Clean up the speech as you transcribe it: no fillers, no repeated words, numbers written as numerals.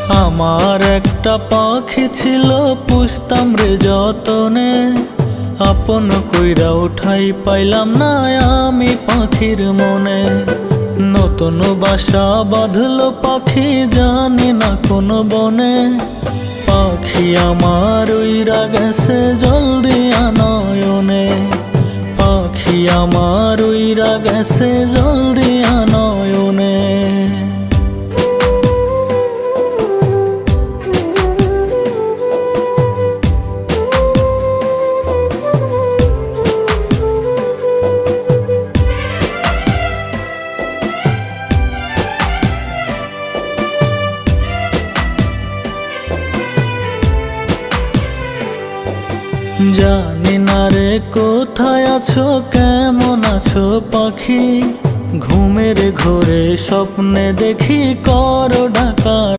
আমার একটা পাখি ছিল, পুষতাম রে যতনে, আপন কইরা উঠাই পাইলাম না আমি পাখির মনে। নতুন বাসা বাঁধলো পাখি জানি না কোন বনে, পাখি আমার উইরা গেছে জলদি নয়নে, পাখি আমার উইরা গেছে জলদি নয়নে। জানি না রে কোথায় আছো, কেমন আছো পাখি, ঘুমের ঘোরে স্বপ্নে দেখি করো ডাকা।